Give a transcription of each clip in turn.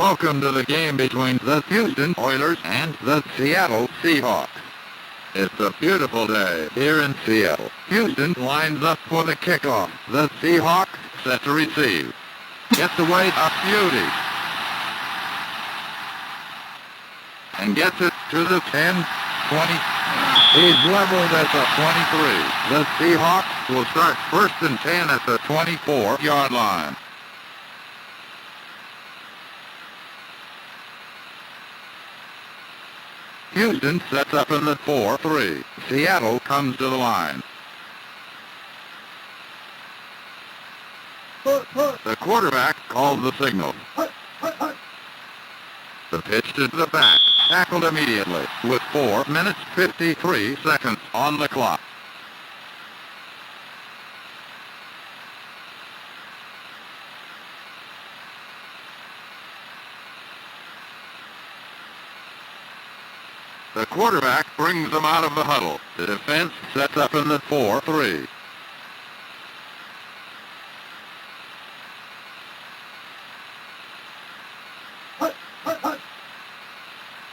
Welcome to the game between the Houston Oilers and the Seattle Seahawks. It's a beautiful day here in Seattle. Houston lines up for the kickoff. The Seahawks set to receive. Gets away a beauty. And gets it to the 10, 20. He's leveled at the 23. The Seahawks will start 1st and 10 at the 24-yard line. Houston sets up in the 4-3. Seattle comes to the line. The quarterback calls the signal. The pitch to the back, tackled immediately, with 4 minutes 53 seconds on the clock. The quarterback brings them out of the huddle. The defense sets up in the 4-3.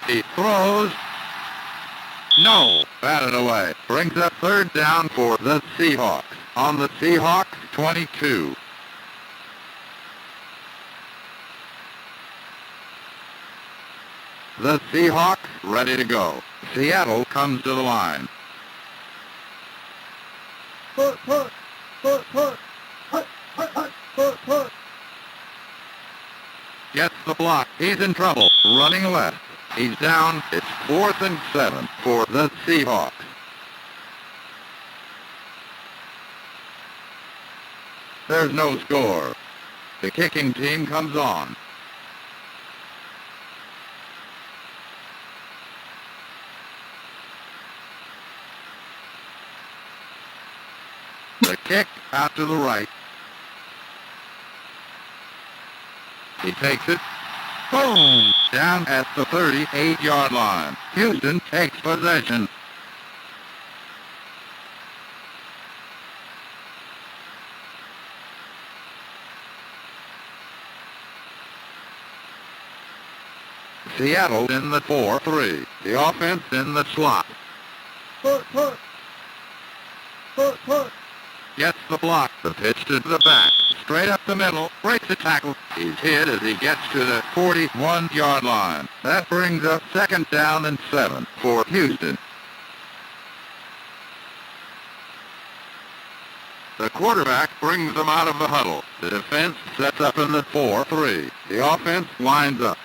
He throws. No. Batted away. Brings up 3rd down for the Seahawks. On the Seahawks 22. The Seahawks ready to go. Seattle comes to the line. Gets the block. He's in trouble. Running left. He's down. It's 4th and 7 for the Seahawks. There's no score. The kicking team comes on. The kick out to the right. He takes it. Boom! Down at the 38-yard line. Houston takes possession. Seattle in the 4-3. The offense in the slot. Gets the block. The pitch to the back. Straight up the middle. Breaks the tackle. He's hit as he gets to the 41-yard line. That brings up 2nd down and 7 for Houston. The quarterback brings them out of the huddle. The defense sets up in the 4-3. The offense lines up.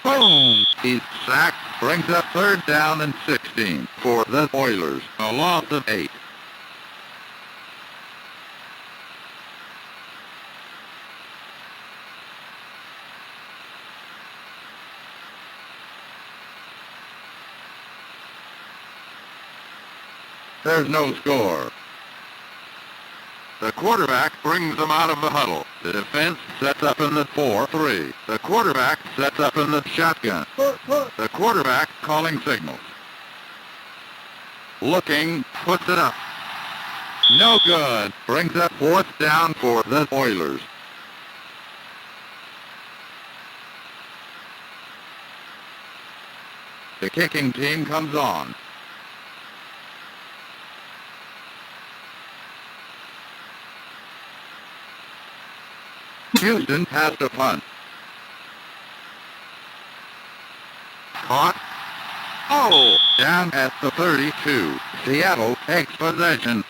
Boom! He's sacked. Brings up 3rd down and 16 for the Oilers. A loss of 8. There's no score. The quarterback brings them out of the huddle. The defense sets up in the 4-3. The quarterback sets up in the shotgun. The quarterback calling signals. Looking, puts it up. No good. Brings up 4th down for the Oilers. The kicking team comes on. Houston has to punt. Caught. Oh! Down at the 32. Seattle takes possession.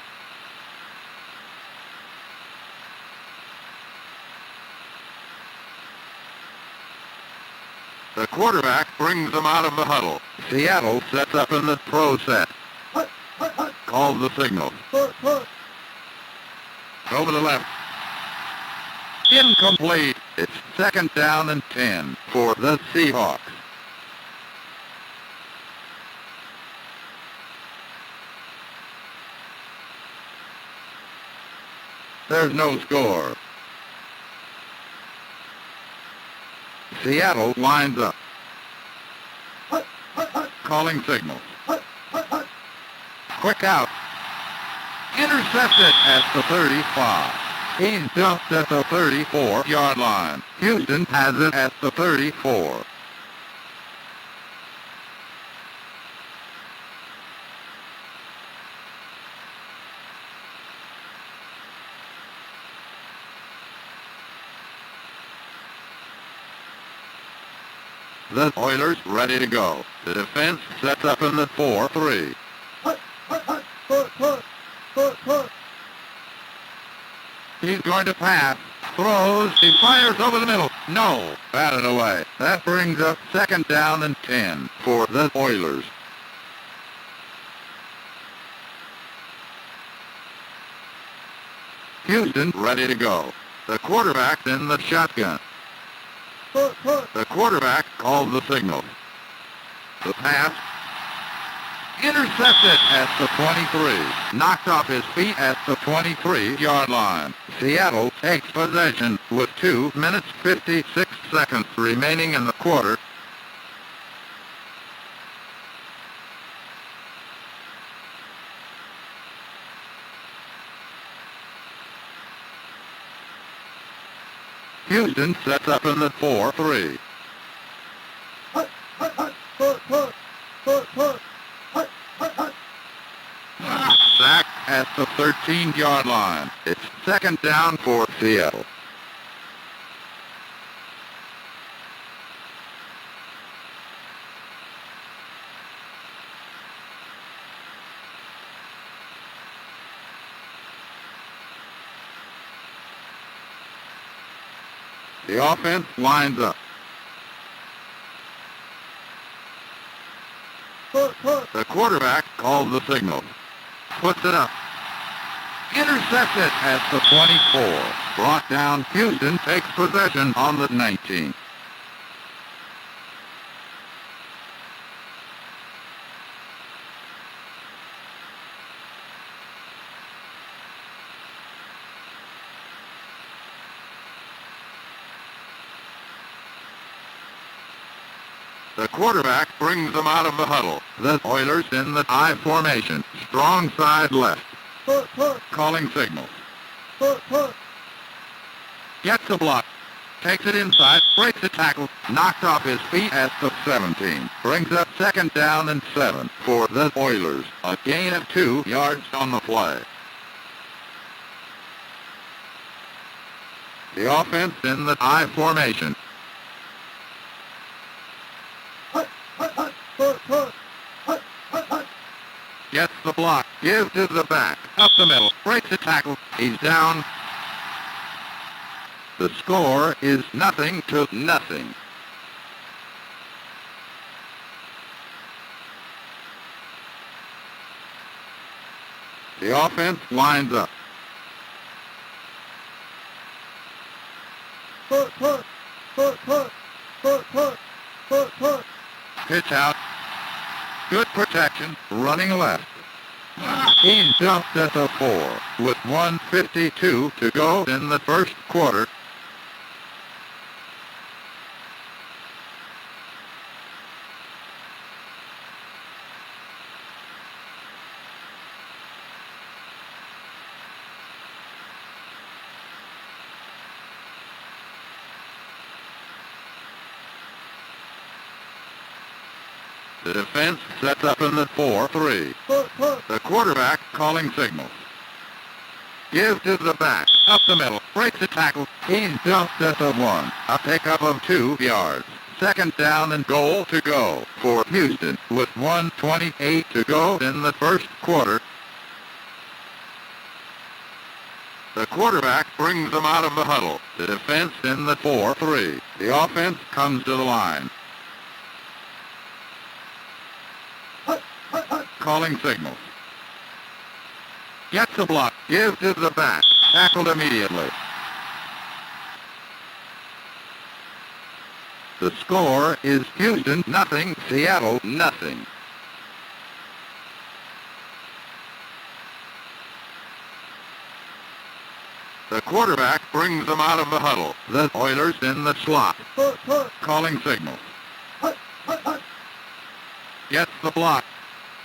The quarterback brings them out of the huddle. Seattle sets up in the pro set. Calls the signal. Over the left. Incomplete. It's 2nd down and 10 for the Seahawks. There's no score. Seattle lines up. Calling signals. Quick out. Intercepted at the 35. He's dumped at the 34-yard line. Houston has it at the 34. The Oilers ready to go. The defense sets up in the 4-3. He's going to pass. Throws. He fires over the middle. No. Batted away. That brings up second down and 10 for the Oilers. Houston ready to go. The quarterback's in the shotgun. The quarterback calls the signal. The pass. Intercepted at the 23. Knocked off his feet at the 23-yard line. Seattle takes possession with 2 minutes 56 seconds remaining in the quarter. Houston sets up in the 4-3. Sack at the 13-yard line. It's second down for Seattle. The offense lines up. The quarterback calls the signal. Puts it up. Intercepted at the 24. Brought down. Houston takes possession on the 19. The quarterback brings them out of the huddle. The Oilers in the I formation. Strong side left. Calling signals. Gets a block. Takes it inside. Breaks the tackle. Knocked off his feet at the 17. Brings up second down and 7 for the Oilers. A gain of 2 yards on the play. The offense in the I formation. Gets the block. Gives to the back. Up the middle. Breaks the tackle. He's down. The score is 0-0. The offense lines up. Pitch out. Good protection. Running left. He's dumped at the 4 with 1:52 to go in the first quarter. The defense sets up in the 4-3. The quarterback calling signals. Gives to the back. Up the middle. Breaks the tackle. He's dumped at the 1. A pickup of 2 yards. Second down and goal to go for Houston with 1:28 to go in the first quarter. The quarterback brings them out of the huddle. The defense in the 4-3. The offense comes to the line. Calling signals. Gets a block. Gives to the back. Tackled immediately. The score is Houston 0, Seattle 0. The quarterback brings them out of the huddle. The Oilers in the slot. Calling signals. Gets the block.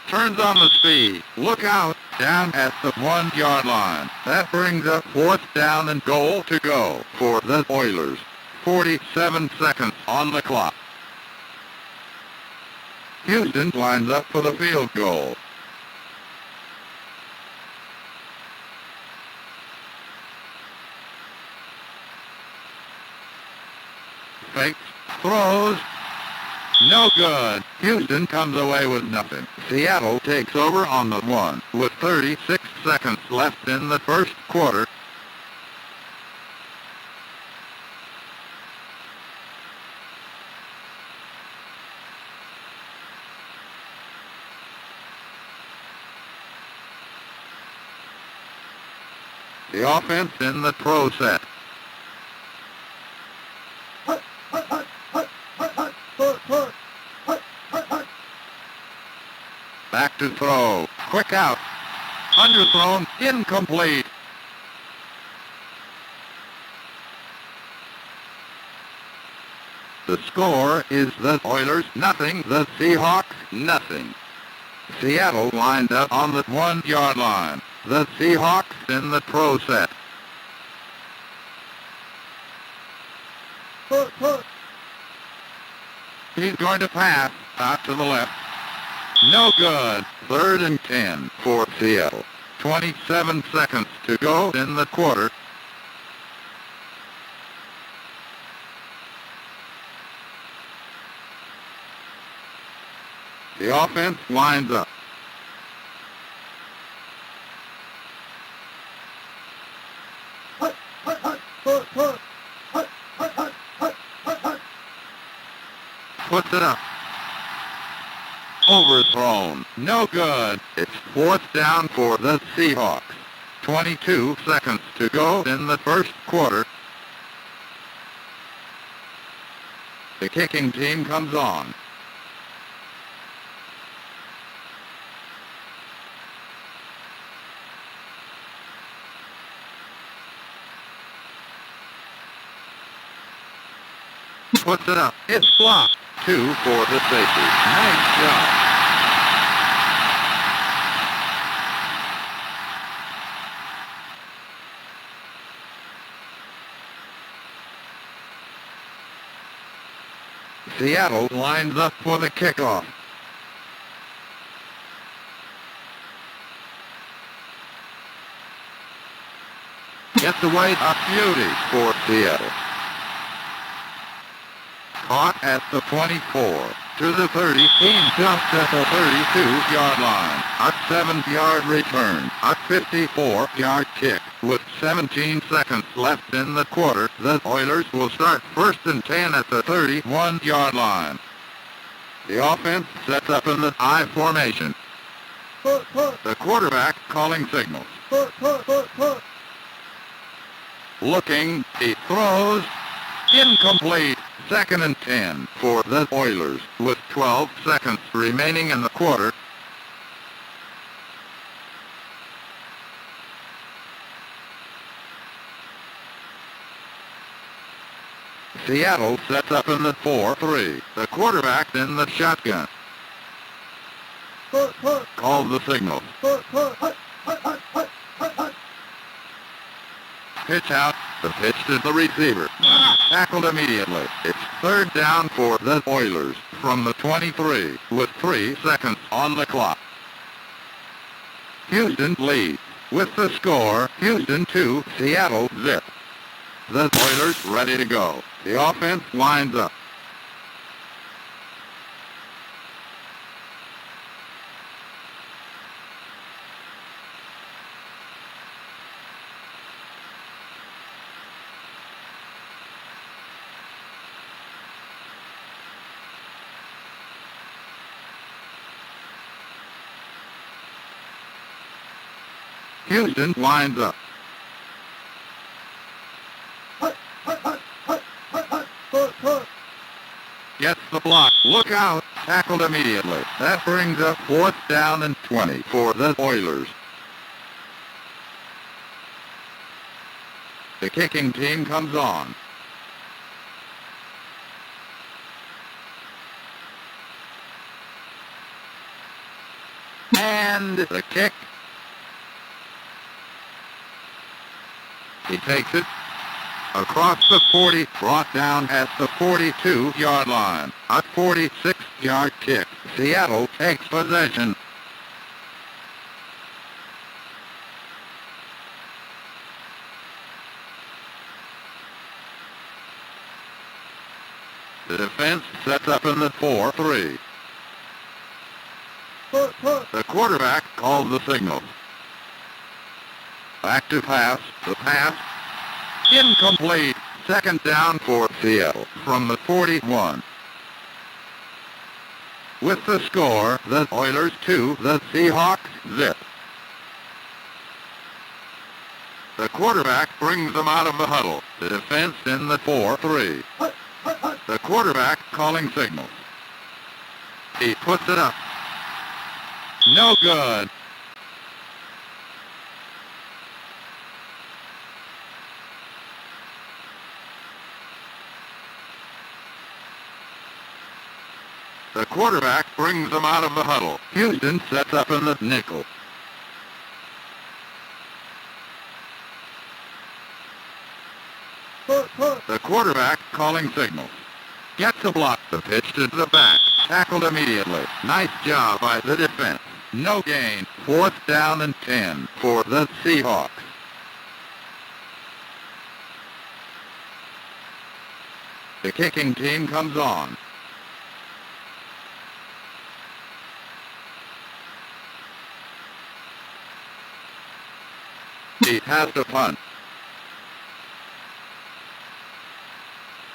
turns on the speed. Look out, down at the 1-yard line. That brings up 4th down and goal to go for the Oilers. 47 seconds on the clock. Houston lines up for the field goal. Fakes, throws, no good. Houston comes away with nothing. Seattle takes over on the 1 with 36 seconds left in the first quarter. The offense in the pro set. Back to throw. Quick out. Underthrown. Incomplete. The score is the Oilers nothing, the Seahawks nothing. Seattle lined up on the 1-yard line. The Seahawks in the pro set. He's going to pass out to the left. No good. 3rd and 10 for Seattle. 27 seconds to go in the quarter. The offense lines up. Puts it up. Overthrown. No good. It's 4th down for the Seahawks. 22 seconds to go in the first quarter. The kicking team comes on. Puts it up. It's blocked. 2 for the safety. Nice job. Seattle lines up for the kickoff. Gets away a beauty for Seattle. Caught at the 24, to the 30, just at the 32-yard line. A 7-yard return, a 54-yard kick. With 17 seconds left in the quarter, the Oilers will start 1st and 10 at the 31-yard line. The offense sets up in the I formation. The quarterback calling signals. Looking, he throws, incomplete. 2nd and 10 for the Oilers, with 12 seconds remaining in the quarter. Seattle sets up in the 4-3. The quarterback in the shotgun. Calls the signal. Pitch out. The pitch to the receiver. Tackled immediately. It's 3rd down for the Oilers from the 23 with 3 seconds on the clock. Houston leads with the score Houston 2, Seattle 0. The Oilers ready to go. The offense lines up. Houston lines up. Gets the block. Look out. Tackled immediately. That brings up 4th down and 20 for the Oilers. The kicking team comes on. And the kick. He takes it across the 40, brought down at the 42-yard line. A 46-yard kick. Seattle takes possession. The defense sets up in the 4-3. The quarterback calls the signal. Back to pass. The pass. Incomplete. Second down for Seattle from the 41. With the score, the Oilers 2, the Seahawks 0. The quarterback brings them out of the huddle. The defense in the 4-3. The quarterback calling signals. He puts it up. No good. The quarterback brings them out of the huddle. Houston sets up in the nickel. The quarterback calling signals. Gets a block. The pitch to the back. Tackled immediately. Nice job by the defense. No gain. 4th down and 10 for the Seahawks. The kicking team comes on. He has to punt.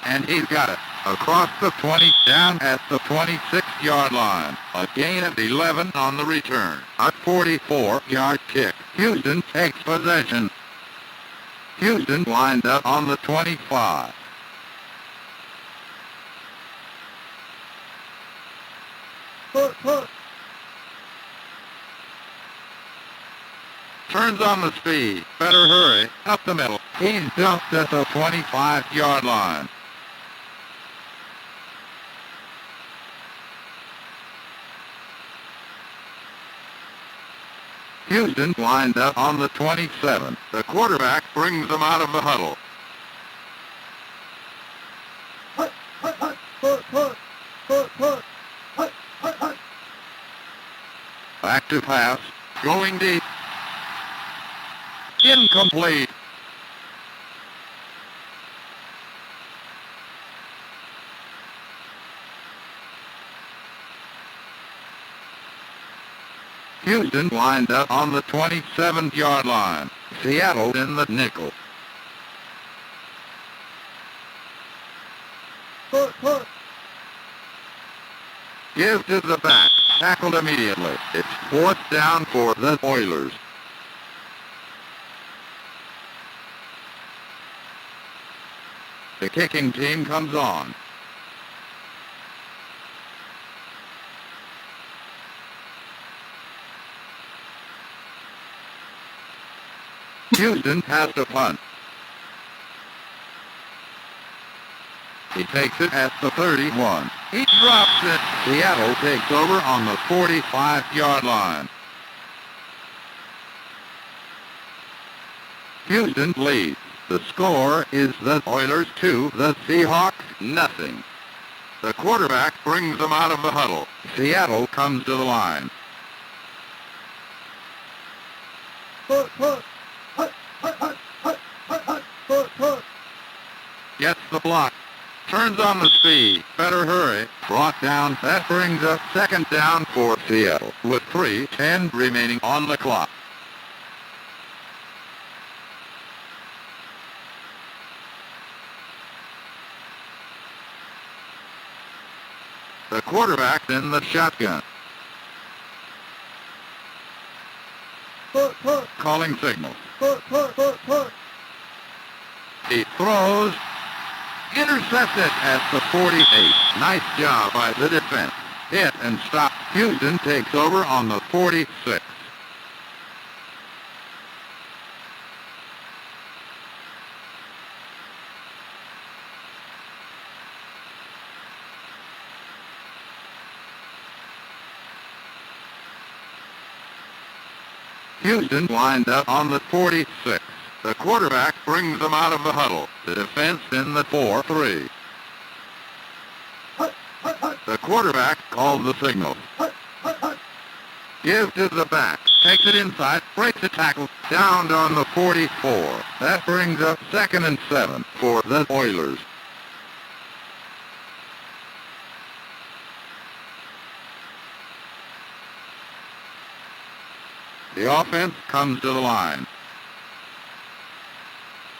And he's got it. Across the 20, down at the 26-yard line. A gain of 11 on the return. A 44-yard kick. Houston takes possession. Houston lined up on the 25. Turns on the speed. Better hurry. Up the middle. He's dumped at the 25-yard line. Houston lined up on the 27. The quarterback brings them out of the huddle. Back to pass. Going deep. Incomplete. Houston lined up on the 27-yard line. Seattle in the nickel. Give to the back. Tackled immediately. It's 4th down for the Oilers. The kicking team comes on. Houston has to punt. He takes it at the 31. He drops it. Seattle takes over on the 45-yard line. Houston leads. The score is the Oilers 2, the Seahawks nothing. The quarterback brings them out of the huddle. Seattle comes to the line. Gets the block. Turns on the speed. Better hurry. Brought down. That brings up 2nd down for Seattle with 3:10 remaining on the clock. The quarterback in the shotgun. Calling signals. He throws. Intercepted at the 48. Nice job by the defense. Hit and stop. Houston takes over on the 46. Houston lined up on the 46. The quarterback brings them out of the huddle. The defense in the 4-3. The quarterback calls the signal. Give to the back. Takes it inside. Breaks the tackle. Downed on the 44. That brings up 2nd and 7 for the Oilers. The offense comes to the line.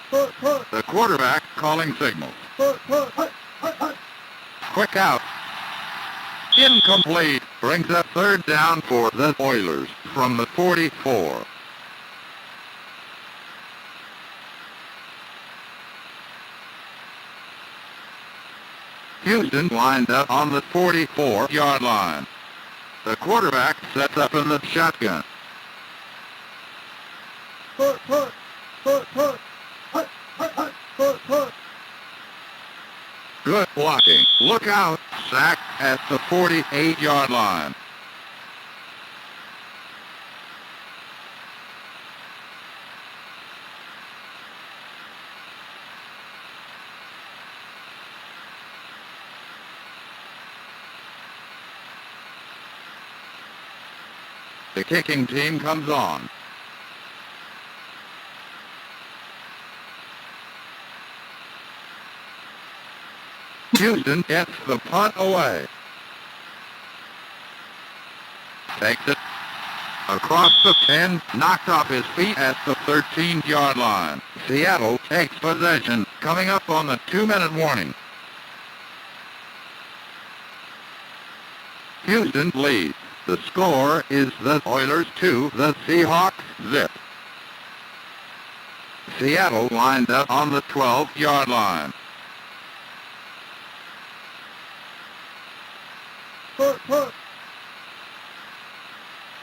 The quarterback calling signals. Quick out. Incomplete. Brings up 3rd down for the Oilers from the 44. Houston lined up on the 44-yard line. The quarterback sets up in the shotgun. Good blocking. Look out. Sack at the 48-yard line. The kicking team comes on. Houston gets the punt away. Takes it across the 10, knocked off his feet at the 13-yard line. Seattle takes possession, coming up on the 2-minute warning. Houston leads. The score is the Oilers 2, the Seahawks 0. Seattle lined up on the 12-yard line.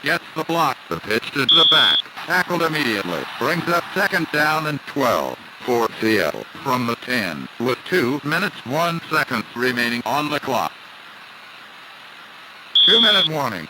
Gets the block. The pitch to the back. Tackled immediately. Brings up 2nd down and 12 for Seattle from the 10 with 2 minutes 1 second remaining on the clock. 2-minute warning.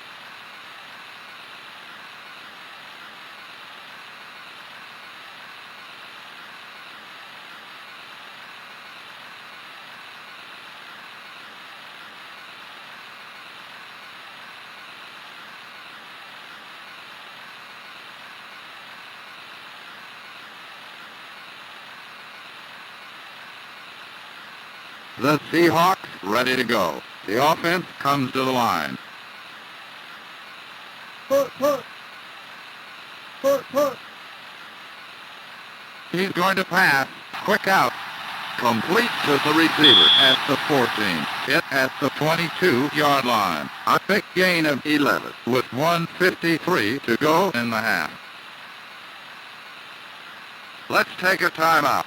The Seahawks ready to go. The offense comes to the line. He's going to pass. Quick out. Complete to the receiver at the 14. Hit at the 22-yard line. A big gain of 11 with 1:53 to go in the half. Let's take a timeout.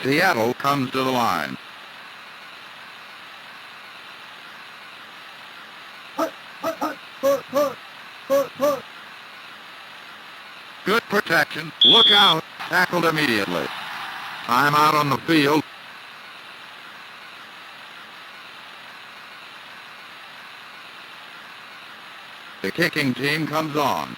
Seattle comes to the line. Good protection. Look out. Tackled immediately. Timeout on the field. The kicking team comes on.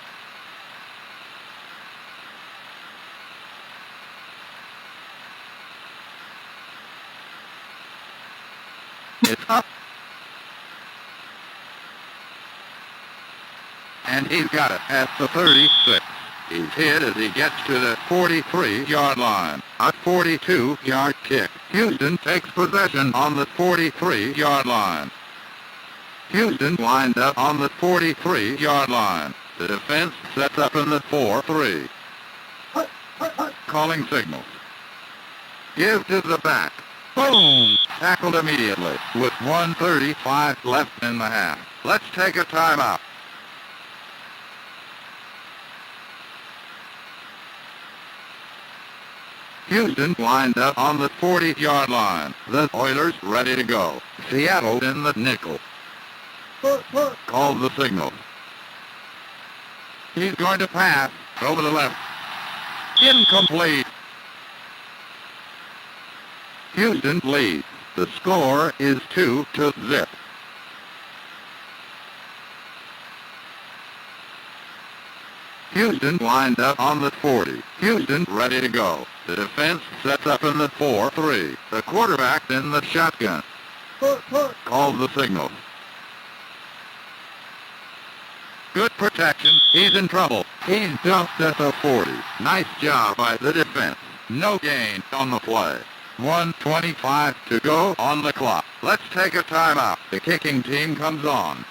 It's up. And he's got it at the 36. He's hit as he gets to the 43-yard line. A 42-yard kick. Houston takes possession on the 43-yard line. Houston lined up on the 43-yard line. The defense sets up in the 4-3. Calling signals. Give to the back. Boom! Tackled immediately with 1:35 left in the half. Let's take a timeout. Houston lined up on the 40-yard line. The Oilers ready to go. Seattle in the nickel. Calls the signal. He's going to pass over the left. Incomplete. Houston leads. The score is 2-0. Houston lined up on the 40. Houston ready to go. The defense sets up in the 4-3. The quarterback in the shotgun. Calls the signal. Good protection. He's in trouble. He's dumped at the 40. Nice job by the defense. No gain on the play. 1:25 to go on the clock. Let's take a timeout. The kicking team comes on.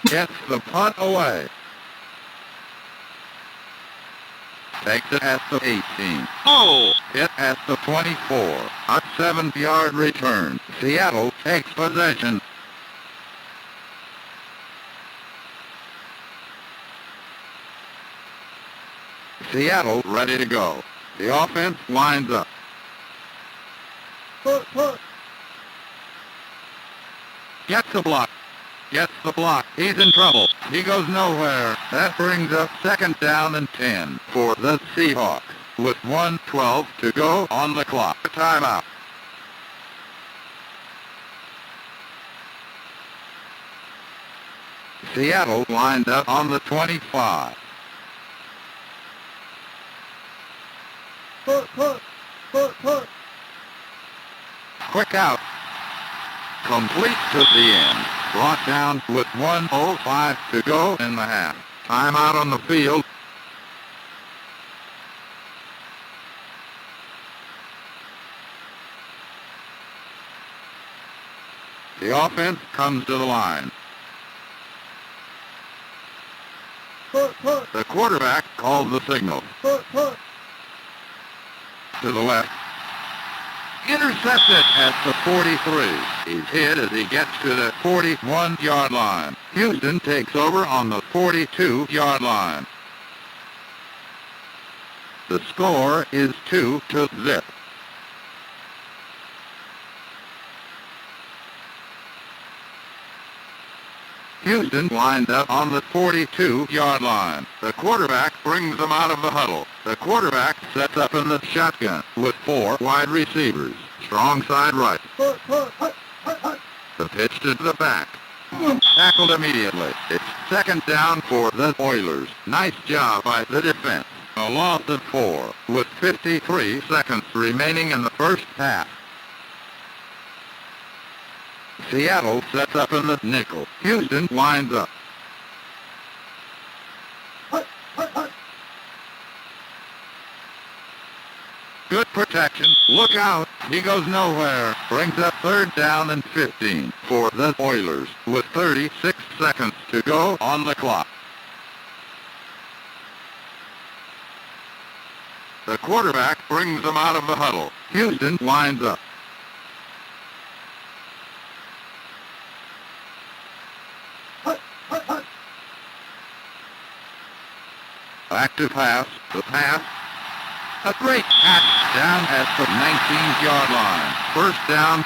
Gets the punt away. Takes it at the 18. Oh! Hit at the 24. A 7-yard return. Seattle takes possession. Seattle ready to go. The offense lines up. Gets the block. Gets the block. He's in trouble. He goes nowhere. That brings up 2nd down and 10 for the Seahawks with 1:12 to go on the clock. Timeout. Seattle lined up on the 25. Quick out. Complete to the end. Brought down with 1:05 to go in the half. Timeout on the field. The offense comes to the line. The quarterback calls the signal. To the left. Intercepted at the 43. He's hit as he gets to the 41-yard line. Houston takes over on the 42-yard line. The score is 2-0. Houston lined up on the 42-yard line. The quarterback brings them out of the huddle. The quarterback sets up in the shotgun with 4 wide receivers. Strong side right. The pitch to the back. Tackled immediately. It's 2nd down for the Oilers. Nice job by the defense. A loss of 4 with 53 seconds remaining in the first half. Seattle sets up in the nickel. Houston lines up. Good protection. Look out. He goes nowhere. Brings up 3rd down and 15 for the Oilers with 36 seconds to go on the clock. The quarterback brings them out of the huddle. Houston lines up. Back to pass. The pass. A great catch down at the 19-yard line. 1st down.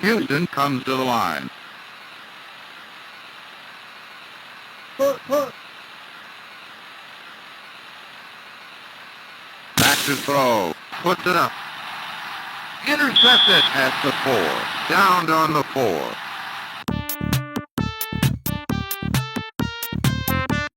Houston comes to the line. Back to throw. Puts it up. Intercepted at the 4. Downed on the 4.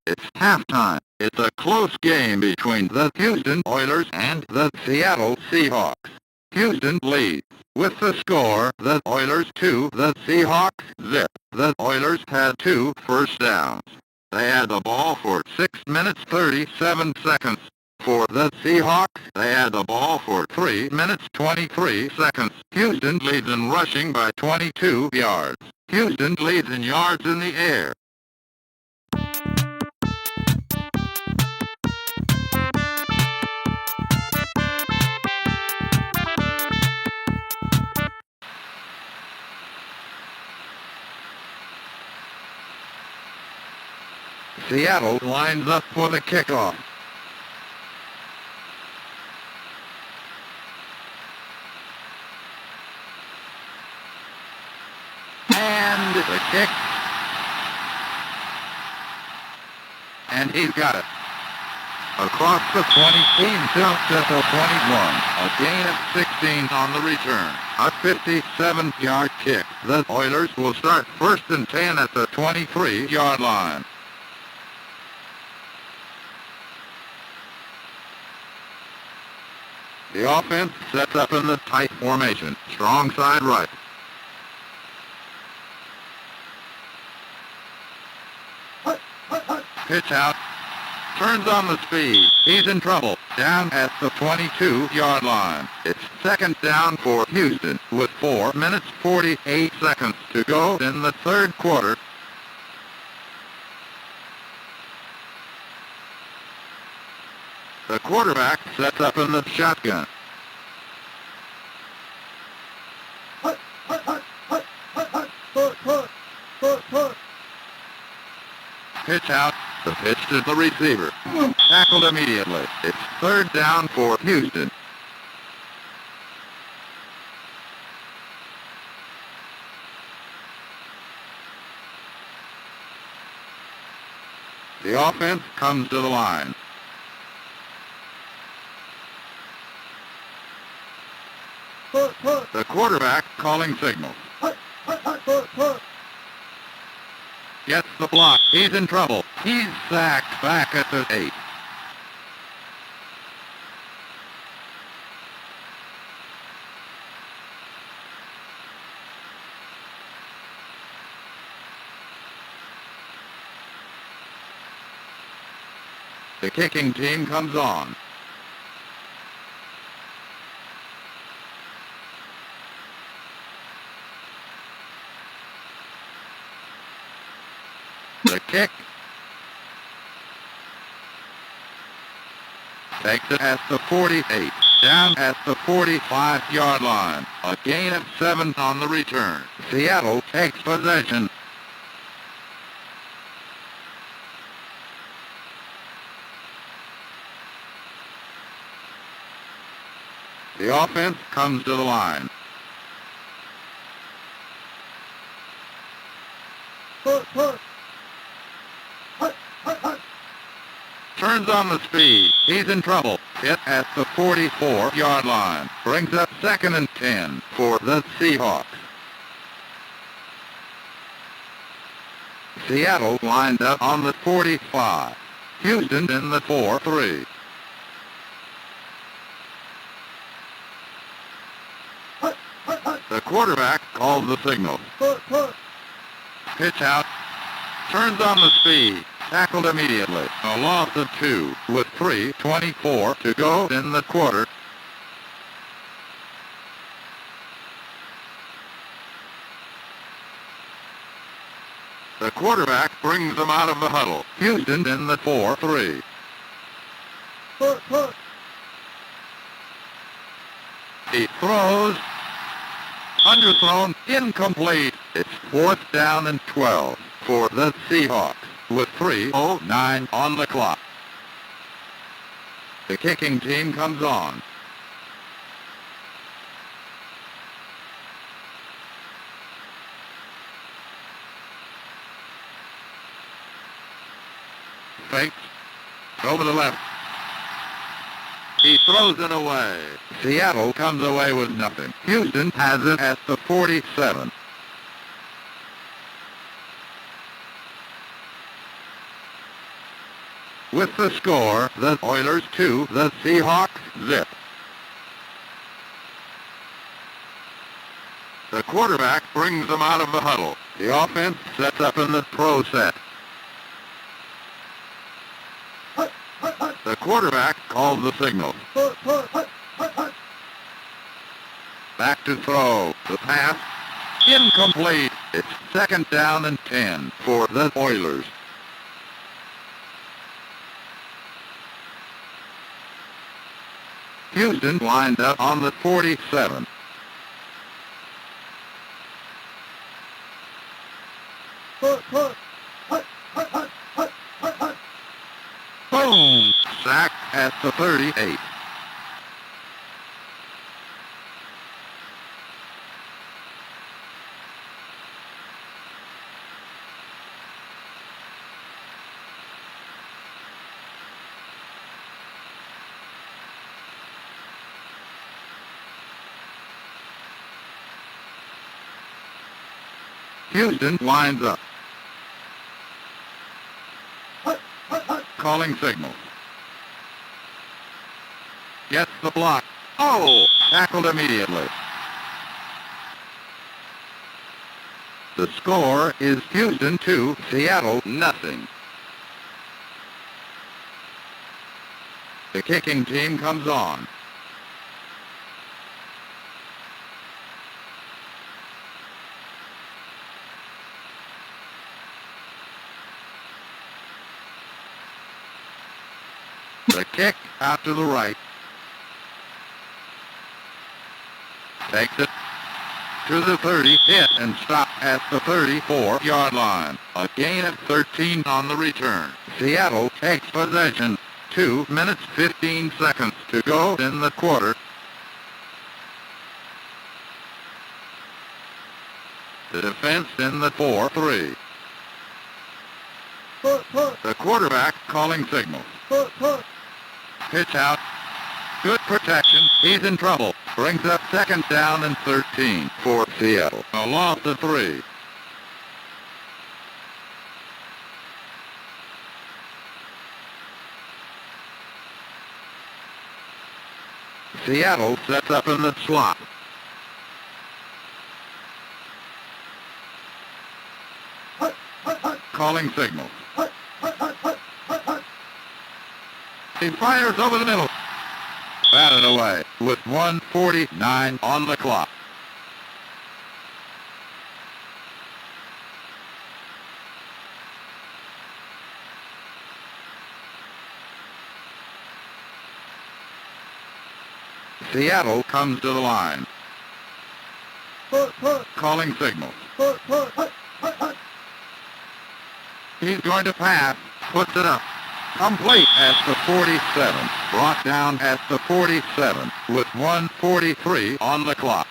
It's halftime. It's a close game between the Houston Oilers and the Seattle Seahawks. Houston leads. With the score, the Oilers 2, the Seahawks 0. The Oilers had 2 first downs. They had the ball for 6 minutes 37 seconds. For the Seahawks, they had the ball for 3 minutes 23 seconds. Houston leads in rushing by 22 yards. Houston leads in yards in the air. Seattle lines up for the kickoff. And the kick. And he's got it. Across the 20, tilt at the 21. A gain of 16 on the return. A 57-yard kick. The Oilers will start 1st and 10 at the 23-yard line. The offense sets up in the tight formation. Strong side right. Pitch out. Turns on the speed. He's in trouble. Down at the 22-yard line. It's 2nd down for Houston with 4 minutes 48 seconds to go in the 3rd quarter. The quarterback sets up in the shotgun. Pitch out. The pitch to the receiver. Tackled immediately. It's 3rd down for Houston. The offense comes to the line. The quarterback calling signals. Gets the block. He's in trouble. He's sacked back at the 8. The kicking team comes on. The kick. Takes it at the 48. Down at the 45-yard line. A gain of 7 on the return. Seattle takes possession. The offense comes to the line. Turns on the speed. He's in trouble. Hit at the 44-yard line. Brings up 2nd and 10 for the Seahawks. Seattle lined up on the 45. Houston in the 4-3. The quarterback calls the signal. Pitch out. Turns on the speed. Tackled immediately. A loss of 2 with 3:24 to go in the quarter. The quarterback brings them out of the huddle. Houston in the 4-3. He throws. Underthrown. Incomplete. It's 4th down and 12 for the Seahawks with 3:09 on the clock. The kicking team comes on. Fakes. Over the left. He throws it away. Seattle comes away with nothing. Houston has it at the 47. With the score, the Oilers 2, the Seahawks 0. The quarterback brings them out of the huddle. The offense sets up in the pro set. The quarterback calls the signal. Back to throw. The pass. Incomplete. It's 2nd down and 10 for the Oilers. Houston lined up on the 47. sack at the 38. Houston lines up. Calling signals. Gets the block. Oh! Tackled immediately. The score is Houston 2, Seattle nothing. The kicking team comes on. The kick out to the right. Takes it to the 30, hit and stop at the 34-yard line. A gain of 13 on the return. Seattle takes possession. 2 minutes 15 seconds to go in the quarter. The defense in the 4-3. The quarterback calling signals. Pitch out. Good protection. He's in trouble. Brings up second down and 13 for Seattle. A loss of 3. Seattle sets up in the slot. Calling signals. He fires over the middle. Batted away with 1:49 on the clock. Seattle comes to the line. Calling signals. He's going to pass. Puts it up. Complete at the 47. Brought down at the 47 with 1:43 on the clock.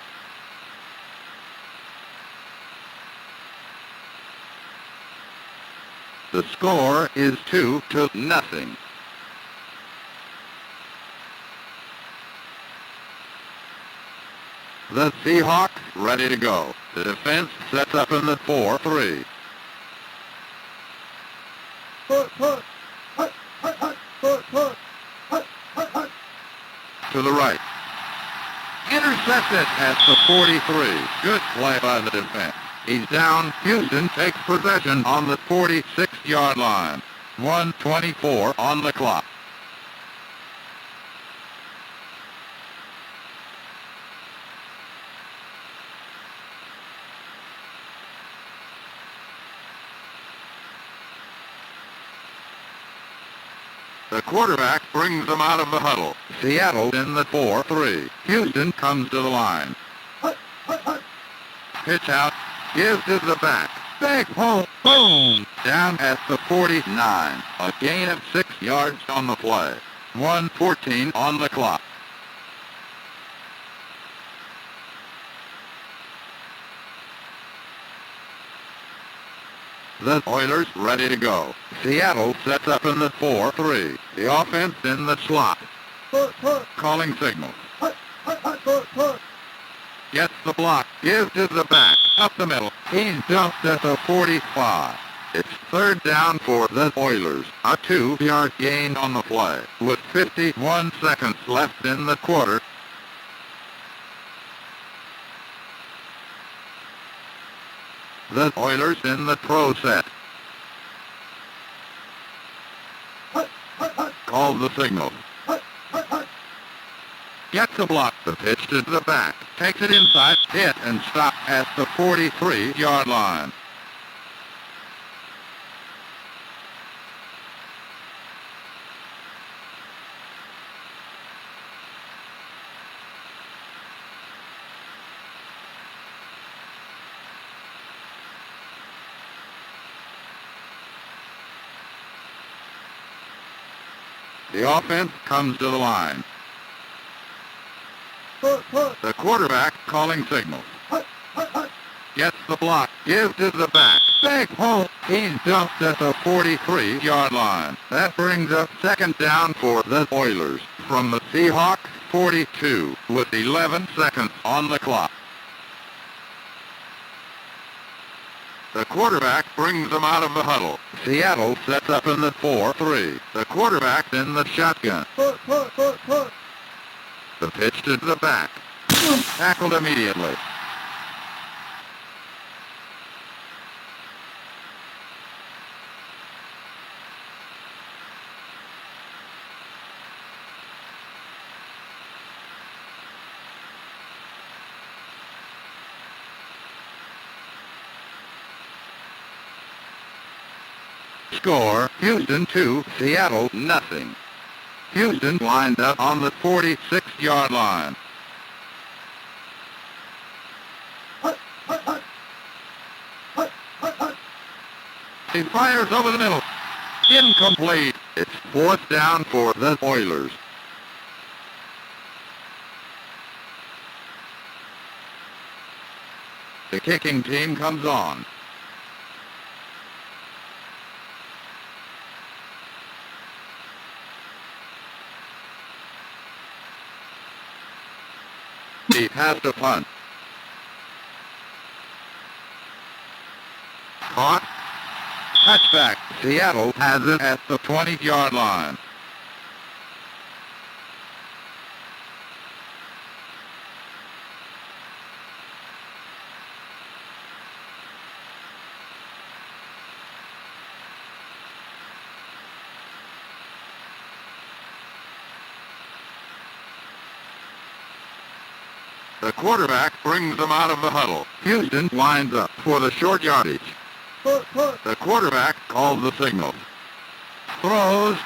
The score is 2-0. The Seahawks ready to go. The defense sets up in the 4-3. To the right. Intercepted at the 43. Good play by the defense. He's down. Houston takes possession on the 46-yard line. 1:24 on the clock. The quarterback brings them out of the huddle. Seattle in the 4-3. Houston comes to the line. Pitch out. Gives to the back. Big hole. Boom. Down at the 49. A gain of 6 yards on the play. 1:14 on the clock. The Oilers ready to go. Seattle sets up in the 4-3. The offense in the slot. Calling signals. Gets the block. Gives to the back. Up the middle. He's dumped at the 45. It's third down for the Oilers. A 2-yard gain on the play. With 51 seconds left in the quarter. The Oilers in the pro set. Call the signal. Gets the block. The pitch to the back. Takes it inside. Hit and stop at the 43-yard line. The offense comes to the line. The quarterback calling signals. Gets the block, gives to the back. Big hole. He's dumped at the 43-yard line. That brings up second down for the Oilers from the Seahawks 42 with 11 seconds on the clock. The quarterback brings them out of the huddle. Seattle sets up in the 4-3. The quarterback's in the shotgun. The pitch to the back. Tackled immediately. Score, Houston 2, Seattle nothing. Houston lined up on the 46-yard line. He fires over the middle. Incomplete. It's fourth down for the Oilers. The kicking team comes on. He has to punt. Caught. Touchback. Seattle has it at the 20-yard line. The quarterback brings them out of the huddle. Houston lines up for the short yardage. The quarterback calls the signal. Throws.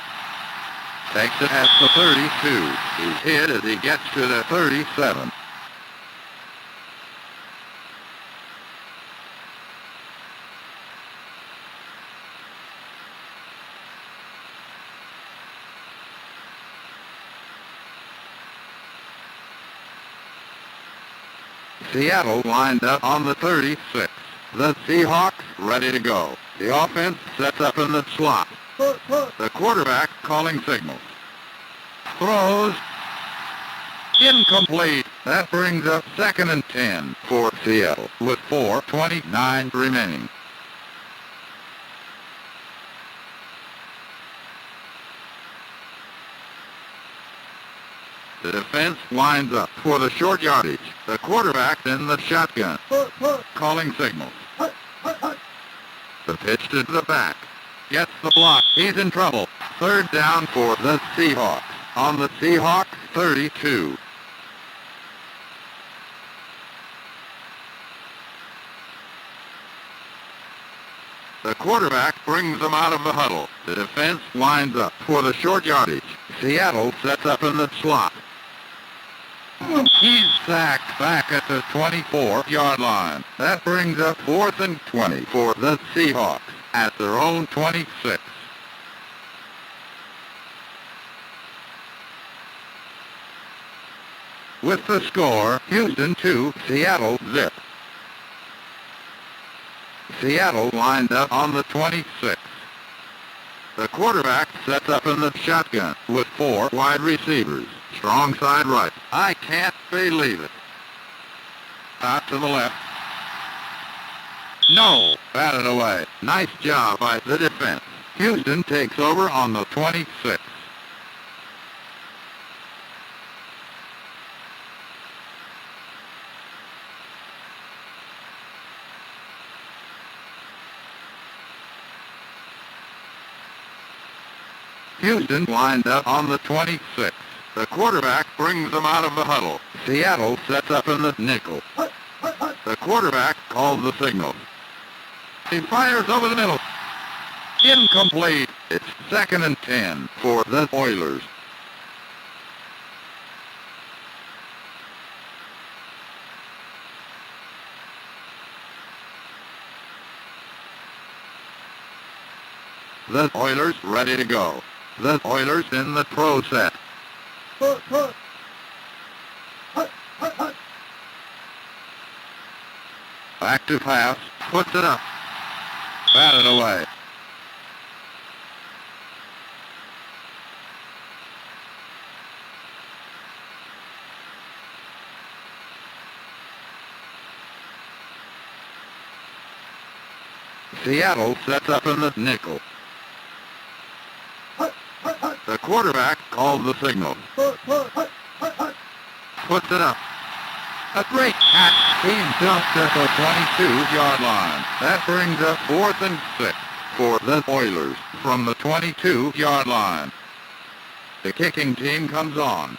Takes it at the 32. He's hit as he gets to the 37. Seattle lined up on the 36. The Seahawks ready to go. The offense sets up in the slot. The quarterback calling signals. Throws. Incomplete. That brings up second and 10 for Seattle with 4:29 remaining. The defense lines up for the short yardage. The quarterback in the shotgun. Calling signals. The pitch to the back. Gets the block. He's in trouble. Third down for the Seahawks. On the Seahawks 32. The quarterback brings them out of the huddle. The defense lines up for the short yardage. Seattle sets up in the slot. He's sacked back at the 24-yard line. That brings up 4th and 20 for the Seahawks at their own 26. With the score, Houston 2, Seattle 0. Seattle lined up on the 26. The quarterback sets up in the shotgun with 4 wide receivers. Strong side right. I can't believe it. Out to the left. No. Batted away. Nice job by the defense. Houston takes over on the 26. Houston lined up on the 26. The quarterback brings them out of the huddle. Seattle sets up in the nickel. The quarterback calls the signal. He fires over the middle. Incomplete. It's second and 10 for the Oilers. The Oilers ready to go. the Oilers in the pro set. Back to pass, puts it up. Batted away. Seattle sets up in the nickel. The quarterback calls the signal. Puts it up. A great catch. He dumped at the 22-yard line. That brings up 4th and 6 for the Oilers from the 22-yard line. The kicking team comes on.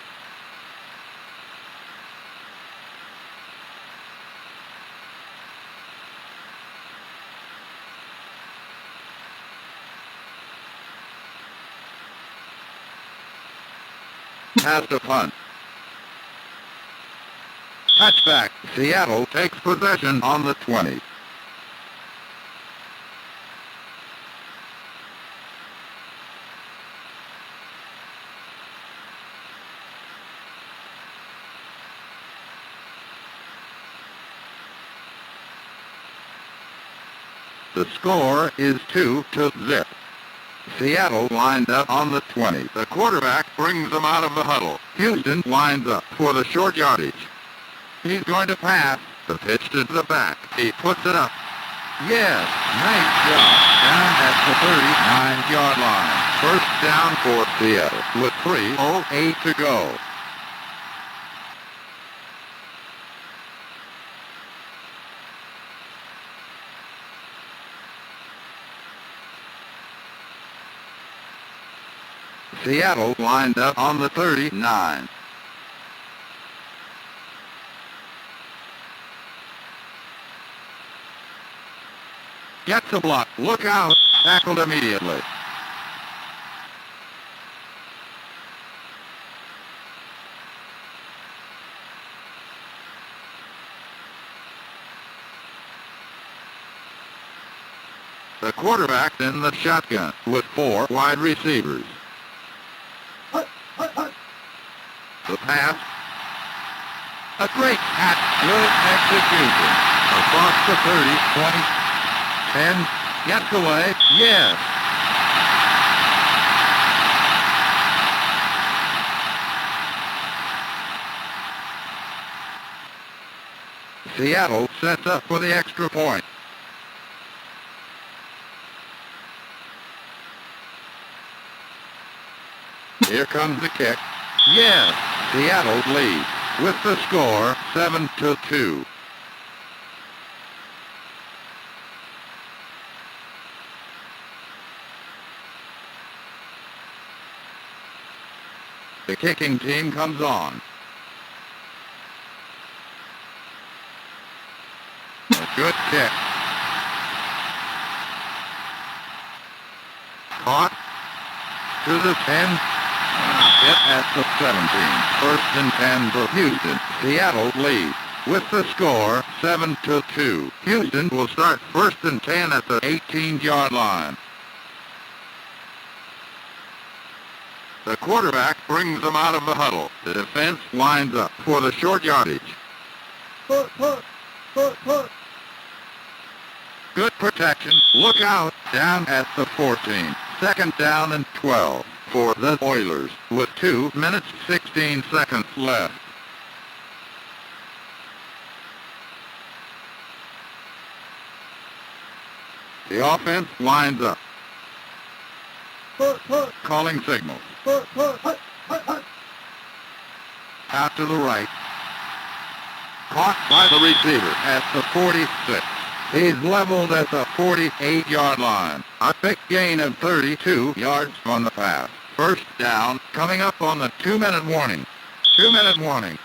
Has to punt. Touchback. Seattle takes possession on the 20. The score is 2-0. Seattle lined up on the 20. The quarterback brings them out of the huddle. Houston lines up for the short yardage. He's going to pass. The pitch to the back. He puts it up. Yes, nice job. Down at the 39-yard line. First down for Seattle with 3:08 to go. Seattle lined up on the 39. Gets a block. Look out. Tackled immediately. The quarterback's in the shotgun with 4 wide receivers. The pass. A great catch. Good execution. Across the 30, 20, 10. Gets away. Yes. Seattle sets up for the extra point. Here comes the kick. Yes. Seattle leads with the score 7-2. The kicking team comes on. A good kick. Caught to the 10. Hit at the 17. First and 10 for Houston. Seattle leads with the score 7-2. Houston will start first and 10 at the 18-yard line. The quarterback brings them out of the huddle. The defense lines up for the short yardage. Good protection. Look out. Down at the 14. Second down and 12 for the Oilers with 2 minutes 16 seconds left. The offense lines up. Calling signals. Out to the right. Caught by the receiver at the 46. He's leveled at the 48-yard line. A big gain of 32 yards on the pass. First down, coming up on the 2-minute warning. 2-minute warning.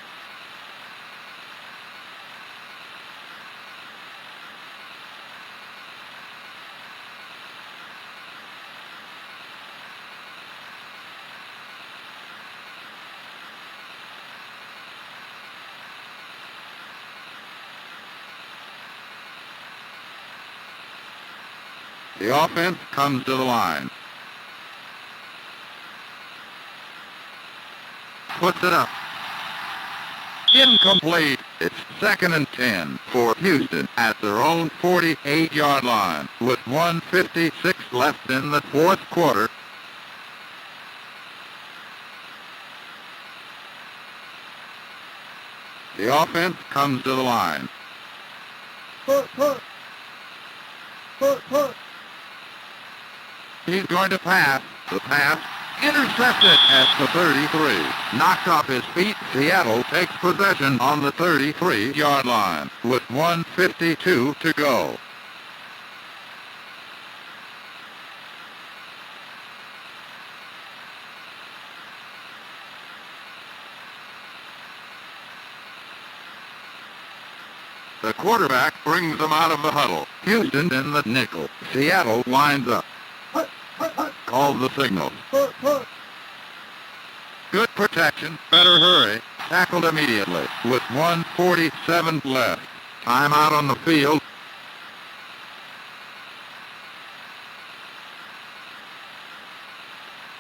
The offense comes to the line. Puts it up. Incomplete. It's 2nd and 10 for Houston at their own 48-yard line with 1:56 left in the fourth quarter. The offense comes to the line. He's going to pass. The pass intercepted at the 33. Knocked off his feet. Seattle takes possession on the 33-yard line with 1:52 to go. The quarterback brings them out of the huddle. Houston in the nickel. Seattle lines up. Calls the signal. Good protection. Better hurry. Tackled immediately with 1:47 left. Timeout on the field.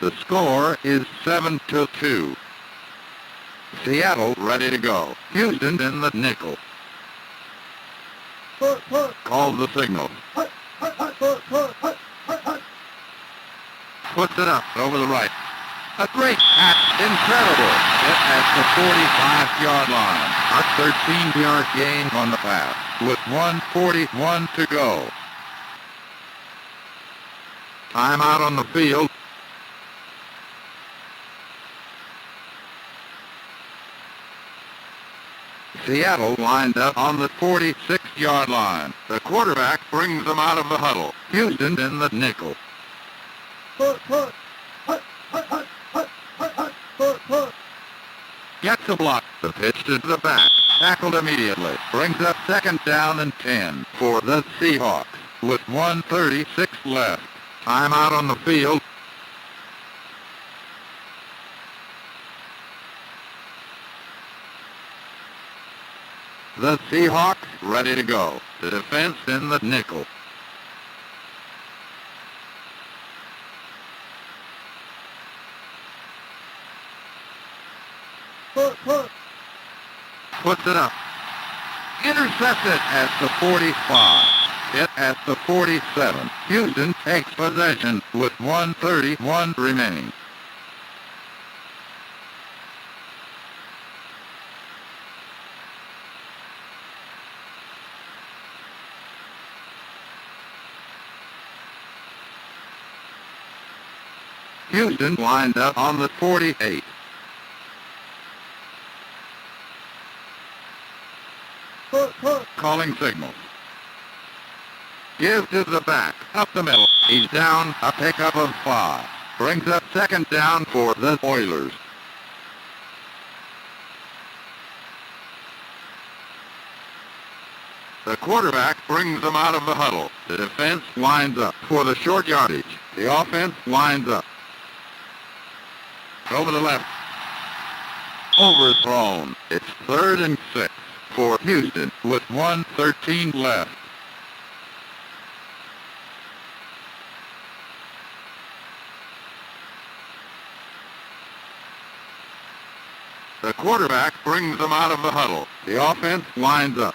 The score is 7-2. Seattle ready to go. Houston in the nickel. Calls the signal. Puts it up over the right. A great pass. Incredible. Hit at the 45-yard line. A 13-yard gain on the pass with 1:41 to go. Timeout on the field. Seattle lined up on the 46-yard line. The quarterback brings them out of the huddle. Houston in the nickel. Gets a block. The pitch to the back. Tackled immediately. Brings up 2nd down and 10 for the Seahawks with 1:36 left. Timeout on the field. The Seahawks ready to go. The defense in the nickel. Puts it up. Intercepted at the 45. Hit at the 47. Houston takes possession with 1:31 remaining. Houston lined up on the 48. Calling signals. Gives to the back. Up the middle. He's down. A pickup of 5. Brings up 2nd down for the Oilers. The quarterback brings them out of the huddle. The defense lines up for the short yardage. The offense lines up. Over the left. Overthrown. It's 3rd and 6 for Houston with 1:13 left. The quarterback brings them out of the huddle. The offense lines up.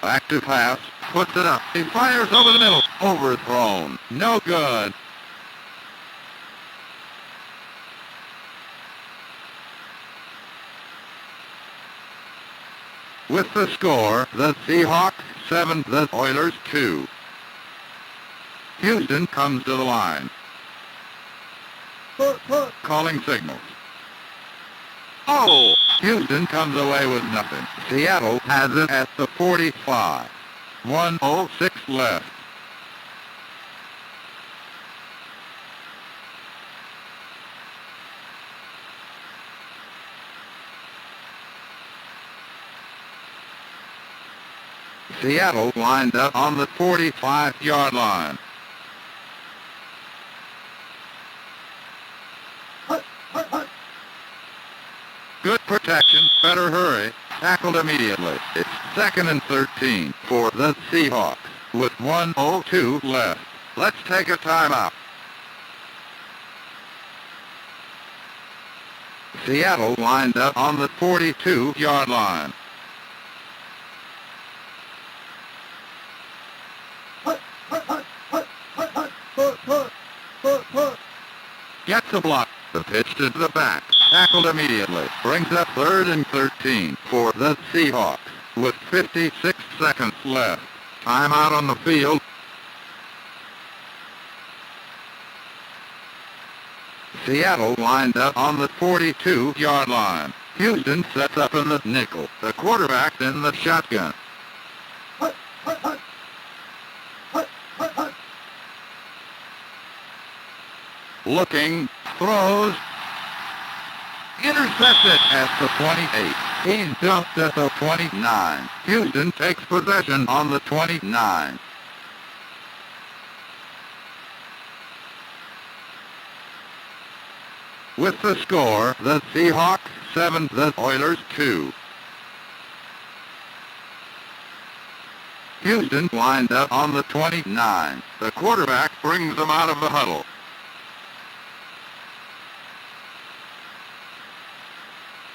Back to pass. Puts it up. He fires over the middle. Overthrown. No good. With the score, the Seahawks 7, the Oilers 2. Houston comes to the line. Calling signals. Oh! Houston comes away with nothing. Seattle has it at the 45. 1:06 left. Seattle lined up on the 45-yard line. Good protection, better hurry. Tackled immediately. It's 2nd and 13 for the Seahawks with 1:02 left. Let's take a timeout. Seattle lined up on the 42-yard line. Gets the block. The pitch to the back. Tackled immediately. Brings up 3rd and 13 for the Seahawks with 56 seconds left. Timeout on the field. Seattle lined up on the 42-yard line. Houston sets up in the nickel. The quarterback in the shotgun. Looking, throws, intercepted at the 28. He's dumped at the 29. Houston takes possession on the 29. With the score, the Seahawks 7, the Oilers 2. Houston lined up on the 29. The quarterback brings them out of the huddle.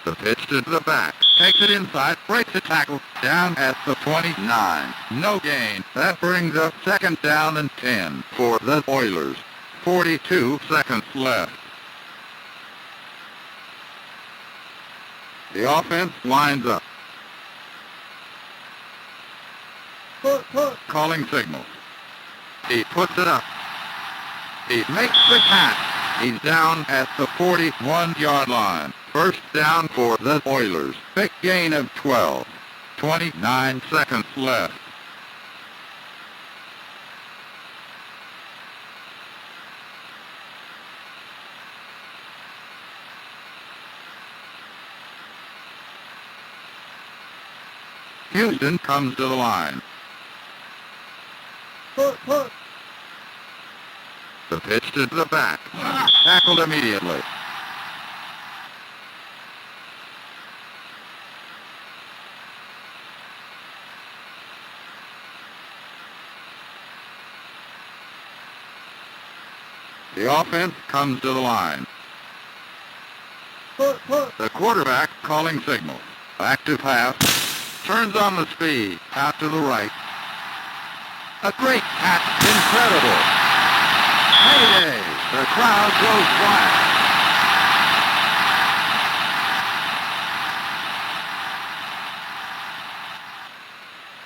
The pitch to the back, takes it inside, breaks the tackle, down at the 29. No gain. That brings up 2nd down and 10 for the Oilers. 42 seconds left. The offense lines up. Calling signals. He puts it up. He makes the catch. He's down at the 41-yard line. 1st down for the Oilers. Big gain of 12. 29 seconds left. Houston comes to the line. The pitch to the back. Tackled immediately. The offense comes to the line. The quarterback calling signals. Back to pass. Turns on the speed. Out to the right. A great catch. Incredible. Heyday. The crowd goes wild.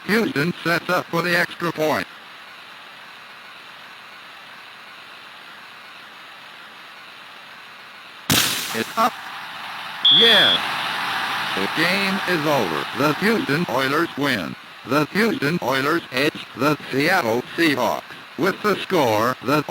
Houston sets up for the extra point. It's up. Yes. The game is over. The Houston Oilers win. The Houston Oilers edge the Seattle Seahawks with the score, the